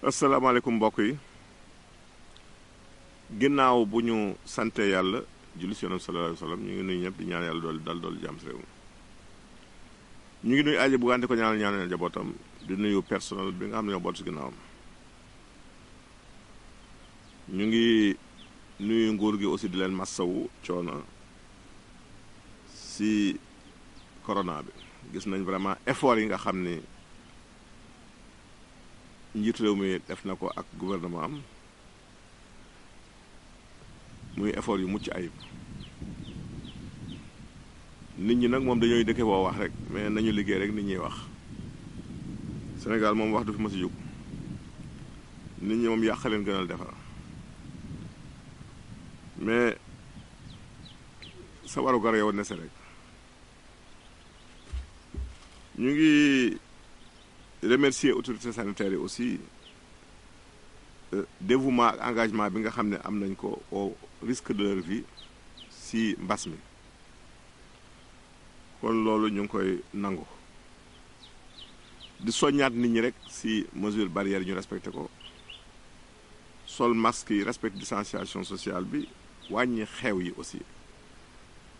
asalaamaaleykum mbokk yi ginnaaw bu ñu sante yàlla julli si yonent sallallahu alayhi wa sallam ñu ngi nuyu ñëpp di ñaan yàlla dool jàmm si réew mi ñu ngi nuyu aji bu gànte ko ñaanal jabootam di nuyu personnel bi nga xam ne ñoo boot si ginnaawam ñu ngi nuyu nguur gi aussi di leen massawu coono si corona bi gis nañ vraiment effort yi nga xam ni njiitu réew mi def na ko ak gouvernement am muy effort yu mucc ayib nit ñi nag moom dañooy dëkke boo wax rek mais nañu liggéey rek nit ñuy wax Sénégal moom wax du fi ma si jóg nit ñi moom yàq leen gënal defar mais sa waru gar yow nese rek ñu ngi remercier autorités sanitaires yi aussi dévouement ak engagement bi nga xam ne am nañ ko au risque de leur vie si mbas mi kon loolu ñu ngi koy nangu di soññaat nit ñi rek si mesure barrière ñu respecté ko sol masque yi respecte distanciation sociale bi wàññi xew yi aussi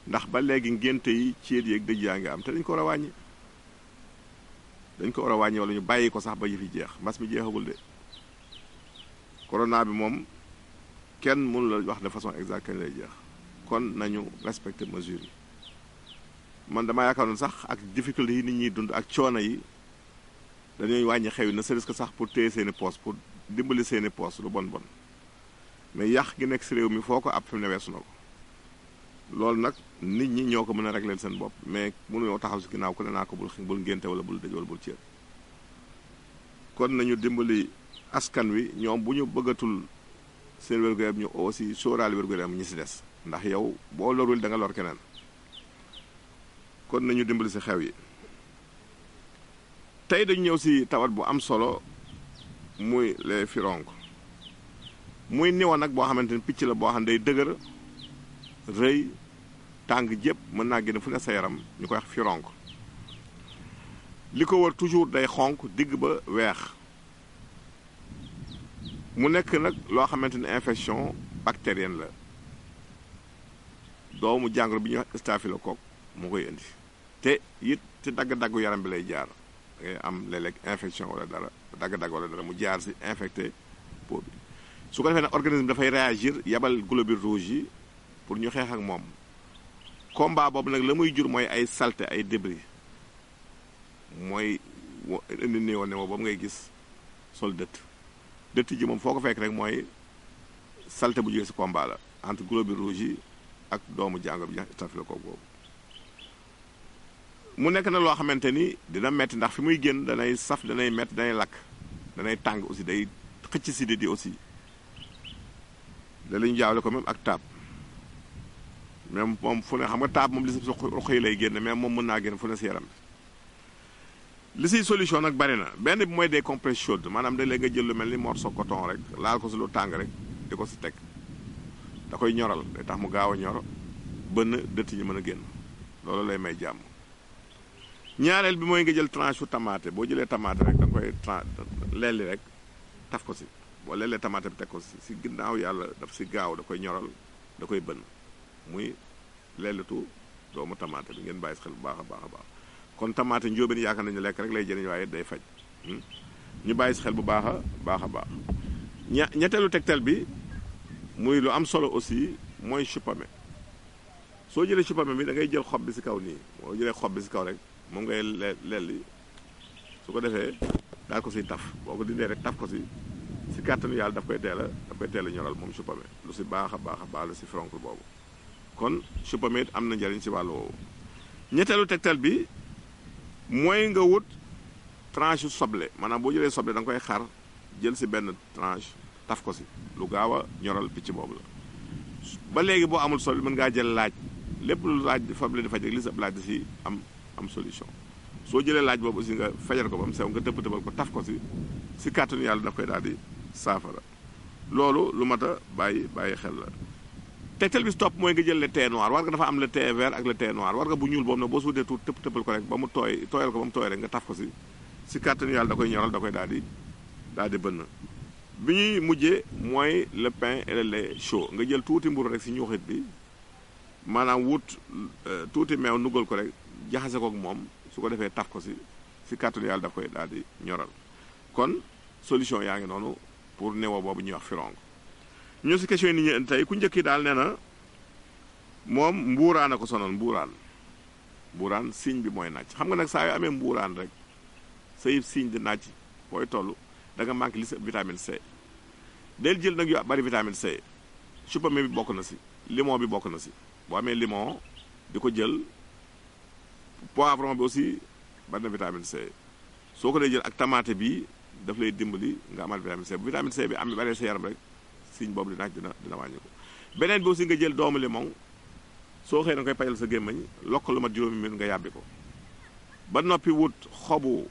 ndax ba léegi ngénte yi céet yeeg dëj yaa ngi am te dañ ko war a wàññi wala ñu bàyyi ko sax ba yëfi jeex mbas mi jeexagul de corona bi moom kenn mënu la wax de façon exacte kañ lay jeex kon nañu respecter mesures yi man dama yaakaaroon sax ak difficulté yi nit ñuy dund ak coono yi dañuy wàññi xew yi ne c'est que sax pour téye seeni poos pour dimbali seeni poos lu bon mais yàq gi nekk si réew mi foo ko ab fi mu ne weesu na ko loolu nag nit ñi ñoo ko mën a régler seen bopp mais mënuñoo taxaw si ginnaaw ku ne naa ko bul ngénte wala bul dëj wala bul ceeb kon nañu dimbali askan wi ñoom bu ñu bëggatul seen wér-gu-yaram ñu aussi sóoraale wér-gu-yaram ñi si des ndax yow boo lorul da nga lor keneen kon nañu dimbali si xew yi tey dañu ñëw si tawat bu am solo muy les furoncles muy niwa nag boo xamante ni picc la boo xam ne day dëgër rëy tàng jépp mën naa génn fu ne sa yaram ñu koy wax furoncle li ko wër toujours day xonk digg ba weex mu nekk nag loo xamante ni infection bactérienne la doomu jàngoro bi ñuy wax staphylocoque moo koy indi te it ci dagg-daggu yaram bi lay jaar ngay am léeg-léeg infection wala dara dagg-dagg wala dara mu jaar si infecté peau bi su ko defee nag organisme dafay réagir yabal globules rouges yi pour ñu xeex ak moom combat boobu nag la muy jur mooy ay saleté ay débris mooy indi néew ne boobu ngay gis sol dëtt ji moom foo ko fekk rek mooy saleté bu jógee si combat la entre globules rouges yi ak doomu jàngoro bi ñax staphylocoque boobu mu nekk na loo xamante ni dina metti ndax fi muy génn danay saf danay metti danay lakk danay tàng aussi day xëcc si di aussi da lañu jaawle ko même ak taab même moom fu ne xam nga taab moom li si ruq yi lay génn mais moom mën naa génn fu ne si yaram bi li siy solution nag bari na benn bi mooy des compresses chaudes maanaam da léegi nga jël lu mel ni morceau coton rek laal ko si lu tàng rek di ko si teg da koy ñoral day tax mu gaaw a ñor bënn dëtt ñi mën a génn loolu lay may jàmm ñaareel bi mooy nga jël tranche su tamaate boo jëlee tamaate rek da nga koy lelli rek taf ko si boo lelee tamaate bi teg ko si ginnaaw yàlla daf si gaaw da koy ñoral da koy bënn muy lellitu doomu tamaate bi ngeen bàyyi si xel bu baax a baax kon tamaate njóobeen yaakaar nañu lekk rek lay jëriñ waaye day faj ñu bàyyi si xel bu baax a baax ñetteelu tegtal bi muy lu am solo aussi mooy chupame soo jëlee chupame bi da ngay jël xob bi si kaw nii boo jëlee xob bi si kaw rek moom ngay lelli su ko defee daal ko siy taf boo ko dindee rek taf ko si kàttanu yàlla daf koy teel a ñoral moom chupame lu si baax a baax la si furoncle boobu kon chupame it am na njariñ si wàllu woowu ñetteelu tegtal bi mooy nga wut tranche soble maanaam boo jëlee soble da nga koy xar jël si benn tranche taf ko si lu gaaw a ñoral picc boobu la ba léegi boo amul soble mën ngaa jël laaj lépp lu laaj soble di faj rek li sa laaj di si am solution soo jëlee laaj boobu aussi nga fajar ko ba mu sew nga tëbbal ko taf ko si kàttanu yàlla daf koy daal di saafara loolu lu mat a bàyyi xel la tegtal bi si topp mooy nga jël le thé noir war nga dafa am le thé vert ak le thé noir war nga bu ñuul boobu nag boo suutee tuut tëbbal ko rek ba mu tooyal ko ba mu tooy rek nga taf ko si kàttanu yàlla da koy ñoral da koy daal di bënn bi ñuy mujjee mooy le pain et le lait chaud nga jël tuuti mburu rek si ñuuxit bi maanaam wut tuuti meew nugal ko rek jaxase ko ak moom su ko defee taf ko si kàttanu yàlla daf koy daal di ñoral kon solution yaa ngi noonu pour néew boobu ñuy wax firong ñu si question yi nit ñi indi tey ku njëkki daal nee na moom mbuuraan a ko sonal mbuuraan signe bi mooy naaj xam nga nag saa yu amee mbuuraan rek say signe di naaj booy toll da nga manqué li sa vitamine C del jël nag yu bari vitamine C chou-pommé bi bokk na si limon bi bokk na si boo amee limon di ko jël poivron bi aussi bari na vitamine C soo ko dee jël ak tomate bi daf lay dimbali nga amal vitamine C bu vitamine C bi am baree sa yaram rek signe boobu di naaj dina wàññi ko beneen bi aussi nga jël doomu limon soo xëy na koy pajal sa gémmañ lokk lu mat juróomi minute nga yàbbi ko ba noppi wut xobu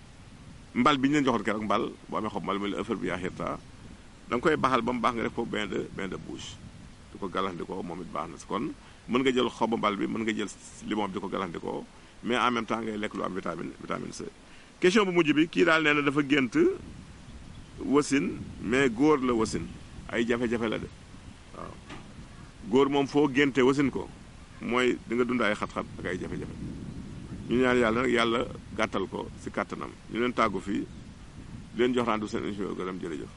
mbal bi ñu leen joxoon keroog mbal boo amee xob mbal muy la ëffër bi yaa xirta da nga koy baxal ba mu baax nga def ko bain de bouche di ko galandikoo moom it baax na si kon mën nga jël xobu mbal bi mën nga jël limon bi di ko galandikoo mais en même temps ngay lekk lu am vitamine C. question bu mujj bi kii daal nee na dafa gént wasin mais góor la wasin ay jafe-jafe la de waaw góor moom foo génte wasin ko mooy di nga dund ay xat-xat ak ay jafe-jafe ñu ñaan yàlla nag yàlla gàttal ko si kàttanam ñu leen tàggu fii leen jox rendu seen émission gërëm jërëjëf